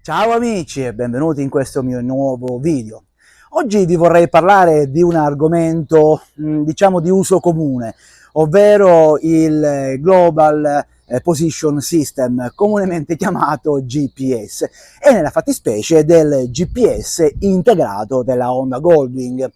Ciao amici e benvenuti in questo mio nuovo video. Oggi vi vorrei parlare di un argomento, diciamo di uso comune, ovvero il Global Position System, comunemente chiamato GPS, e nella fattispecie del GPS integrato della Honda Goldwing.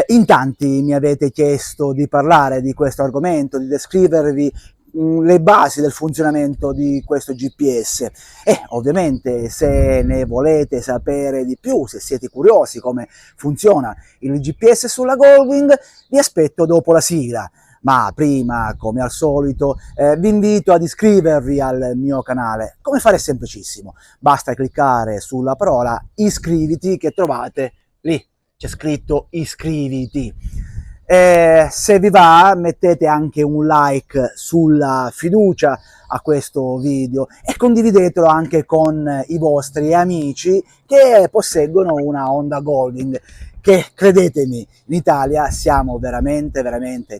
In tanti mi avete chiesto di parlare di questo argomento, di descrivervi le basi del funzionamento di questo GPS e ovviamente se ne volete sapere di più, se siete curiosi come funziona il GPS sulla Goldwing, vi aspetto dopo la sigla. Ma prima, come al solito, vi invito ad iscrivervi al mio canale. Come fare? È semplicissimo, basta cliccare sulla parola iscriviti che trovate lì, c'è scritto iscriviti. Se vi va mettete anche un like sulla fiducia a questo video e condividetelo anche con i vostri amici che posseggono una Honda Goldwing, che credetemi in Italia siamo veramente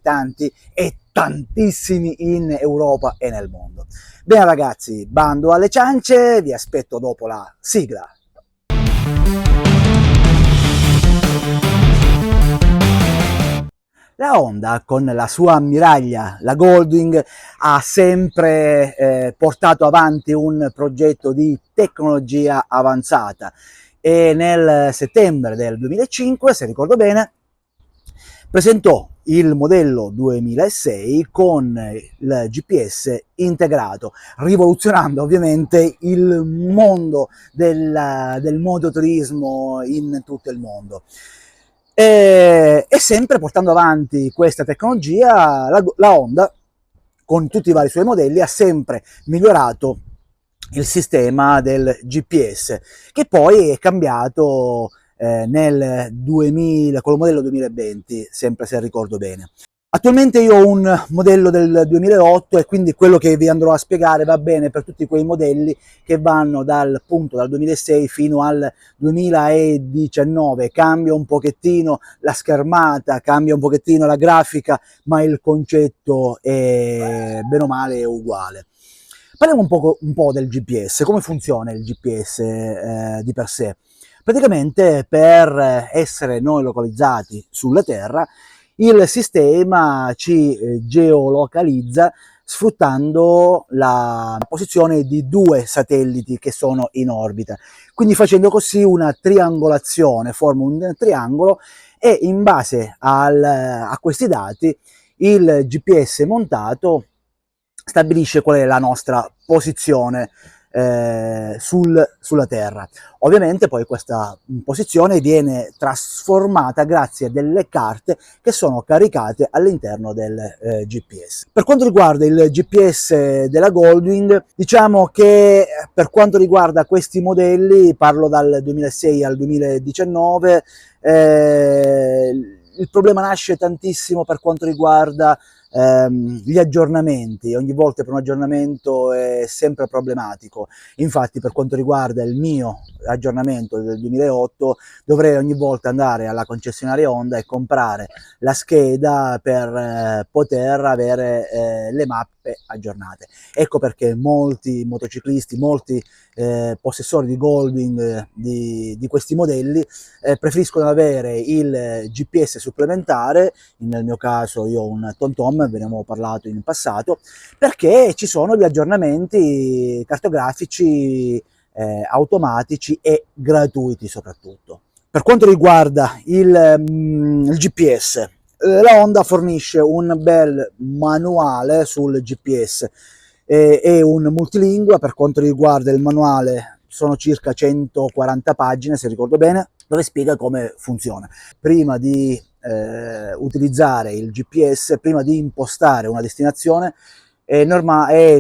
tanti e tantissimi in Europa e nel mondo. Bene ragazzi, bando alle ciance, vi aspetto dopo la sigla. La Honda, con la sua ammiraglia, la Goldwing, ha sempre portato avanti un progetto di tecnologia avanzata e nel settembre del 2005, se ricordo bene, presentò il modello 2006 con il GPS integrato, rivoluzionando ovviamente il mondo del mototurismo in tutto il mondo. E sempre portando avanti questa tecnologia, la Honda, con tutti i vari suoi modelli, ha sempre migliorato il sistema del GPS, che poi è cambiato nel 2000, con il modello 2020, sempre se ricordo bene. Attualmente io ho un modello del 2008 e quindi quello che vi andrò a spiegare va bene per tutti quei modelli che vanno dal 2006 fino al 2019. Cambia un pochettino la schermata, cambia un pochettino la grafica, ma il concetto è bene o male uguale. Parliamo un po' del GPS, come funziona il GPS di per sé. Praticamente per essere noi localizzati sulla Terra, il sistema ci geolocalizza sfruttando la posizione di due satelliti che sono in orbita, quindi facendo così una triangolazione, forma un triangolo e in base a questi dati il GPS montato stabilisce qual è la nostra posizione sulla Terra. Ovviamente poi questa posizione viene trasformata grazie a delle carte che sono caricate all'interno del GPS. Per quanto riguarda il GPS della Goldwing, diciamo che per quanto riguarda questi modelli, parlo dal 2006 al 2019, il problema nasce tantissimo per quanto riguarda gli aggiornamenti. Ogni volta per un aggiornamento è sempre problematico. Infatti per quanto riguarda il mio aggiornamento del 2008 dovrei ogni volta andare alla concessionaria Honda e comprare la scheda per poter avere le mappe aggiornate. Ecco perché molti motociclisti, molti possessori di Goldwing di questi modelli preferiscono avere il GPS supplementare. Nel mio caso io ho un TomTom, ve ne avevo parlato in passato, perché ci sono gli aggiornamenti cartografici automatici e gratuiti soprattutto. Per quanto riguarda il GPS, la Honda fornisce un bel manuale sul GPS, è un multilingua. Per quanto riguarda il manuale sono circa 140 pagine se ricordo bene, dove spiega come funziona. Prima di utilizzare il GPS, prima di impostare una destinazione, è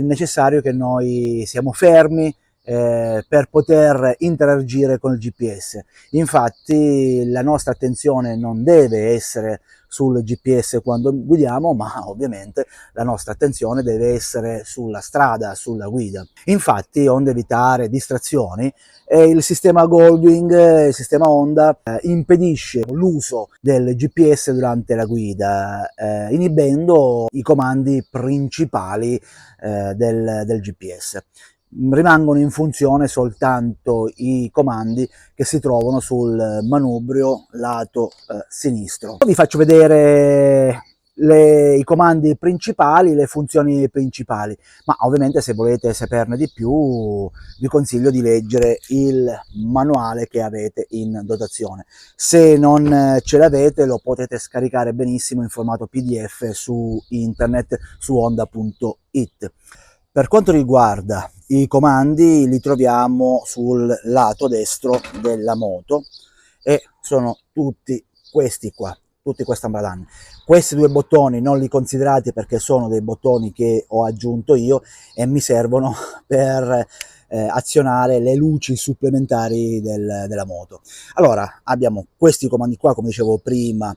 necessario che noi siamo fermi per poter interagire con il GPS. Infatti la nostra attenzione non deve essere sul GPS quando guidiamo, ma ovviamente la nostra attenzione deve essere sulla strada, sulla guida. Infatti, onde evitare distrazioni, il sistema Goldwing, il sistema Honda, impedisce l'uso del GPS durante la guida, inibendo i comandi principali del GPS. rimangono in funzione soltanto i comandi che si trovano sul manubrio lato sinistro. Vi faccio vedere i comandi principali, le funzioni principali, ma ovviamente se volete saperne di più vi consiglio di leggere il manuale che avete in dotazione. Se non ce l'avete lo potete scaricare benissimo in formato PDF su internet, su honda.it. Per quanto riguarda i comandi, li troviamo sul lato destro della moto e sono tutti questi qua, tutti questi ambalanni. Questi due bottoni non li considerate perché sono dei bottoni che ho aggiunto io e mi servono per azionare le luci supplementari della moto. Allora, abbiamo questi comandi qua, come dicevo prima,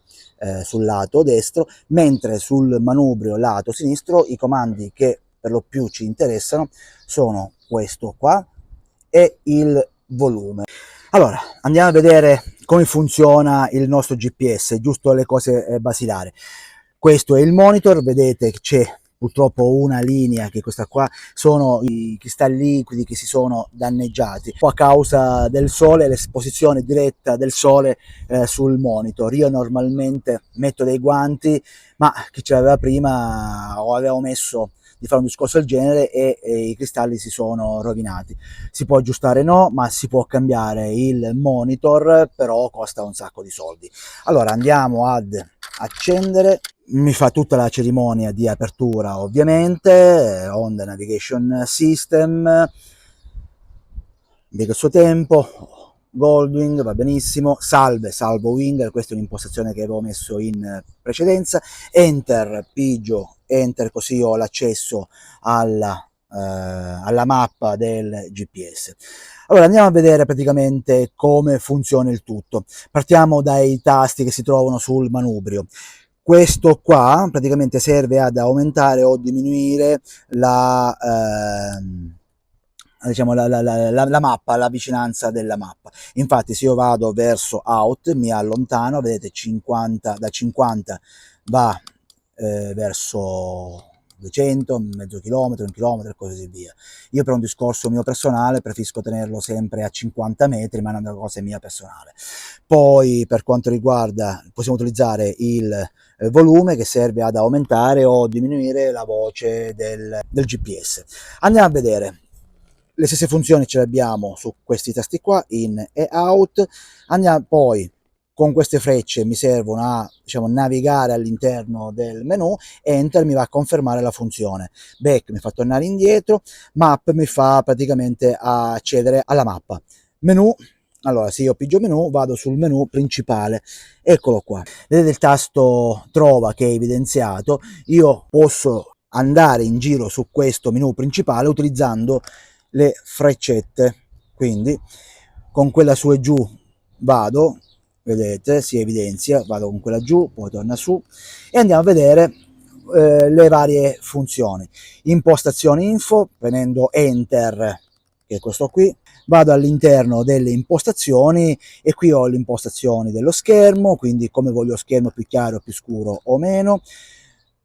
sul lato destro, mentre sul manubrio lato sinistro i comandi che per lo più ci interessano sono questo qua e il volume. Allora, andiamo a vedere come funziona il nostro GPS, giusto le cose basilari. Questo è il monitor, vedete che c'è purtroppo una linea, che questa qua sono i cristalli liquidi che si sono danneggiati a causa del sole, l'esposizione diretta del sole sul monitor. Io normalmente metto dei guanti, ma chi ce l'aveva prima o avevo messo di fare un discorso del genere e i cristalli si sono rovinati. Si può aggiustare, no, ma si può cambiare il monitor, però costa un sacco di soldi. Allora andiamo ad accendere, mi fa tutta la cerimonia di apertura ovviamente, Honda Navigation System, dico il suo tempo, Goldwing, va benissimo, salvo Winger, questa è un'impostazione che avevo messo in precedenza, Enter, pigio, Enter, così ho l'accesso alla mappa del GPS. Allora andiamo a vedere praticamente come funziona il tutto. Partiamo dai tasti che si trovano sul manubrio. Questo qua praticamente serve ad aumentare o diminuire diciamo la mappa, la vicinanza della mappa. Infatti se io vado verso out mi allontano, vedete 50, da 50 va verso 200, mezzo chilometro, un chilometro e così via. Io per un discorso mio personale preferisco tenerlo sempre a 50 metri, ma è una cosa mia personale. Poi per quanto riguarda, possiamo utilizzare il volume che serve ad aumentare o diminuire la voce del GPS. Andiamo a vedere. Le stesse funzioni ce le abbiamo su questi tasti qua, in e out. Andiamo poi, con queste frecce mi servono a, diciamo, navigare all'interno del menu, enter mi va a confermare la funzione, back mi fa tornare indietro, map mi fa praticamente accedere alla mappa. Menu, allora se io pigio menu vado sul menu principale, eccolo qua, vedete il tasto trova che è evidenziato. Io posso andare in giro su questo menu principale utilizzando le freccette, quindi con quella su e giù vado, vedete, si evidenzia, vado con quella giù, poi torna su e andiamo a vedere le varie funzioni. Impostazioni info, premendo enter, che è questo qui, vado all'interno delle impostazioni e qui ho le impostazioni dello schermo, quindi come voglio schermo più chiaro, più scuro o meno.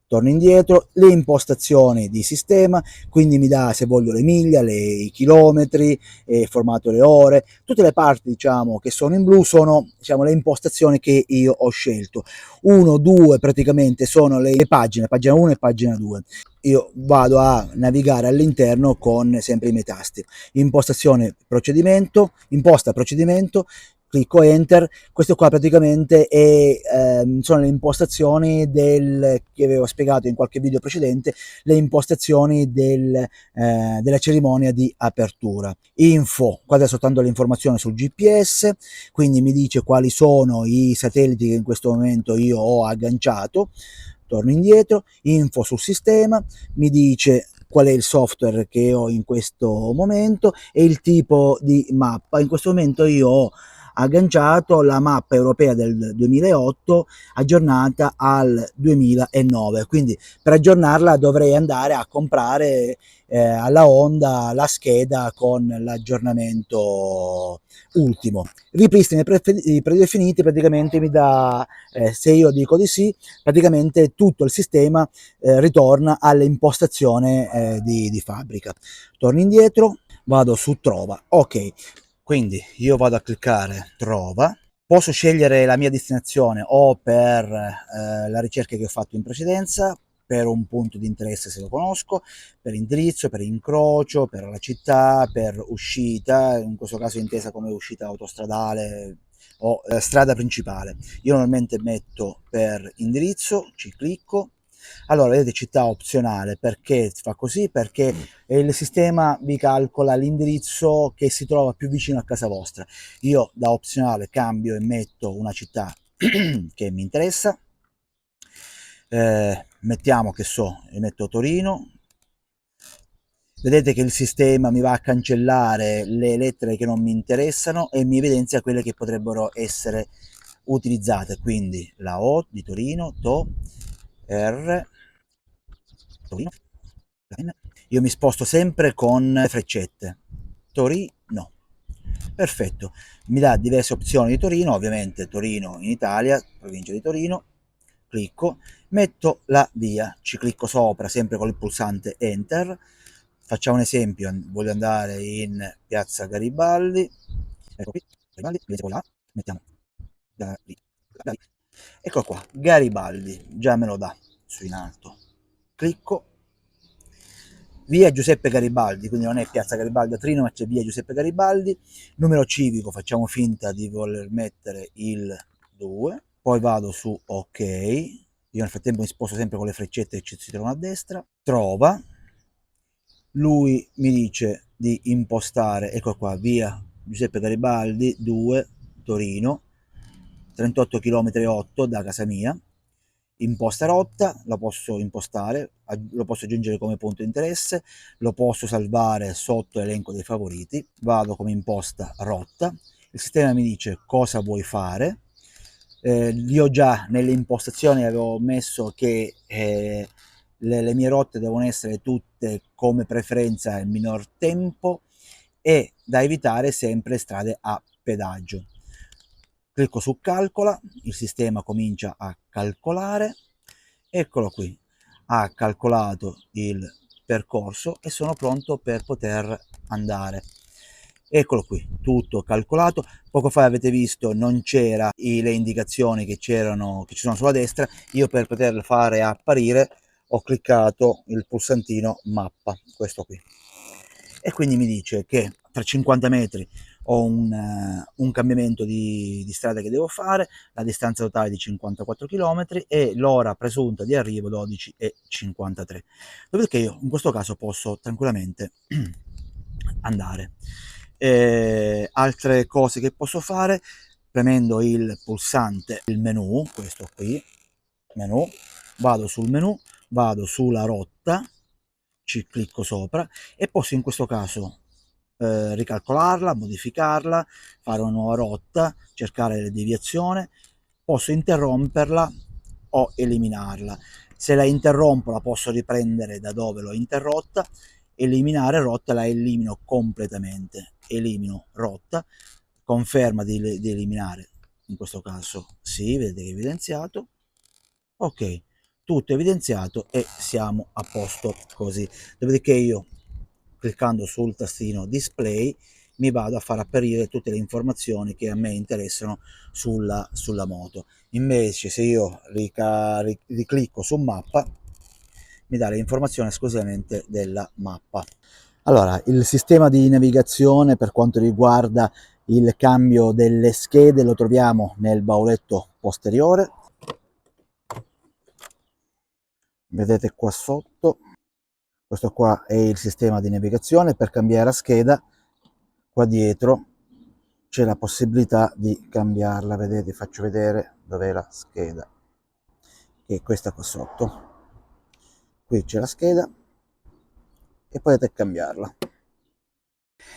Torno indietro, le impostazioni di sistema, quindi mi dà se voglio le miglia, i chilometri, formato le ore, tutte le parti diciamo che sono in blu sono, diciamo, le impostazioni che io ho scelto. 1, 2 praticamente sono le pagine, pagina 1 e pagina 2. Io vado a navigare all'interno con sempre i miei tasti. Impostazione procedimento, imposta procedimento, clicco enter. Questo qua praticamente sono le impostazioni che avevo spiegato in qualche video precedente, le impostazioni della cerimonia di apertura. Info, qua è soltanto le informazioni sul GPS, quindi mi dice quali sono i satelliti che in questo momento io ho agganciato. Torno indietro, info sul sistema, mi dice qual è il software che ho in questo momento e il tipo di mappa. In questo momento io ho agganciato la mappa europea del 2008 aggiornata al 2009, quindi per aggiornarla dovrei andare a comprare alla Honda la scheda con l'aggiornamento ultimo. Ripristini predefiniti praticamente mi dà, se io dico di sì, praticamente tutto il sistema ritorna all'impostazione di fabbrica. Torno indietro, vado su trova, ok, quindi io vado a cliccare trova, posso scegliere la mia destinazione o per la ricerca che ho fatto in precedenza, per un punto di interesse se lo conosco, per indirizzo, per incrocio, per la città, per uscita, in questo caso intesa come uscita autostradale o strada principale. Io normalmente metto per indirizzo, ci clicco. Allora, vedete città opzionale, perché fa così? Perché il sistema vi calcola l'indirizzo che si trova più vicino a casa vostra. Io da opzionale cambio e metto una città che mi interessa, mettiamo che so, metto Torino. Vedete che il sistema mi va a cancellare le lettere che non mi interessano e mi evidenzia quelle che potrebbero essere utilizzate, quindi la O di Torino, To, R, Torino. Io mi sposto sempre con le freccette. Torino. Perfetto. Mi dà diverse opzioni di Torino, ovviamente Torino in Italia, provincia di Torino. Clicco, metto la via, ci clicco sopra sempre con il pulsante Enter. Facciamo un esempio, voglio andare in piazza Garibaldi. Ecco qui, Garibaldi, là, mettiamo Garibaldi. Ecco qua, Garibaldi, già me lo dà su in alto. Clicco, via Giuseppe Garibaldi, quindi non è piazza Garibaldi a Trino, ma c'è via Giuseppe Garibaldi. Numero civico, facciamo finta di voler mettere il 2, poi vado su ok, io nel frattempo mi sposto sempre con le freccette che si trovano a destra, trova, lui mi dice di impostare, ecco qua, via Giuseppe Garibaldi 2, Torino, 38 km 8 da casa mia, imposta rotta, la posso impostare, lo posso aggiungere come punto di interesse, lo posso salvare sotto l'elenco dei favoriti, vado come imposta rotta, il sistema mi dice cosa vuoi fare, io già nelle impostazioni avevo messo che le mie rotte devono essere tutte come preferenza il minor tempo e da evitare sempre strade a pedaggio. Clicco su calcola, il sistema comincia a calcolare, eccolo qui, ha calcolato il percorso e sono pronto per poter andare. Eccolo qui, tutto calcolato. Poco fa avete visto non c'era le indicazioni che ci sono sulla destra, io per poterle fare apparire ho cliccato il pulsantino mappa, questo qui, e quindi mi dice che tra 50 metri ho un cambiamento di strada che devo fare, la distanza totale di 54 km e l'ora presunta di arrivo 12,53. Dopodiché io in questo caso posso tranquillamente andare. Altre cose che posso fare, premendo il pulsante, il menu, questo qui, menu, vado sul menu, vado sulla rotta, ci clicco sopra e posso in questo caso ricalcolarla, modificarla, fare una nuova rotta, cercare la deviazione, posso interromperla o eliminarla. Se la interrompo la posso riprendere da dove l'ho interrotta, eliminare rotta la elimino completamente, elimino rotta, conferma di eliminare, in questo caso sì, vedete che è evidenziato, ok, tutto evidenziato e siamo a posto così. Dopodiché io cliccando sul tastino display mi vado a far apparire tutte le informazioni che a me interessano sulla moto. Invece se io riclicco su mappa mi dà le informazioni esclusivamente della mappa. Allora, il sistema di navigazione per quanto riguarda il cambio delle schede lo troviamo nel bauletto posteriore, vedete qua sotto. Questo qua è il sistema di navigazione. Per cambiare la scheda qua dietro c'è la possibilità di cambiarla, vedete, faccio vedere dov'è la scheda, che è questa qua sotto. Qui c'è la scheda e potete cambiarla.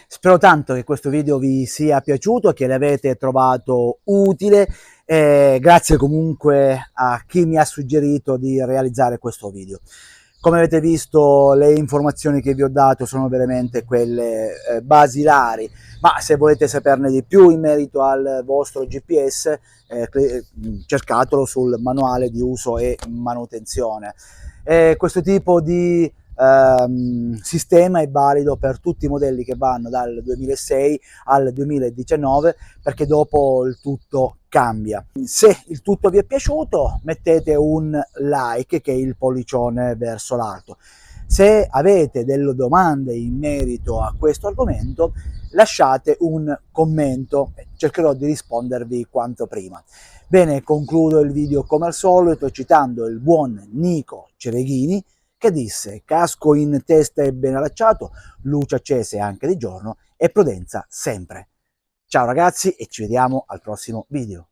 Spero tanto che questo video vi sia piaciuto, che l'avete trovato utile. Grazie comunque a chi mi ha suggerito di realizzare questo video. Come avete visto, le informazioni che vi ho dato sono veramente quelle basilari, ma se volete saperne di più in merito al vostro GPS, cercatelo sul manuale di uso e manutenzione. Questo tipo di sistema è valido per tutti i modelli che vanno dal 2006 al 2019, perché dopo il tutto cambia. Se il tutto vi è piaciuto, mettete un like, che è il pollicione verso l'alto. Se avete delle domande in merito a questo argomento, lasciate un commento, cercherò di rispondervi quanto prima. Bene, concludo il video come al solito citando il buon Nico Cereghini, che disse: casco in testa e ben allacciato, luce accese anche di giorno e prudenza sempre. Ciao ragazzi e ci vediamo al prossimo video.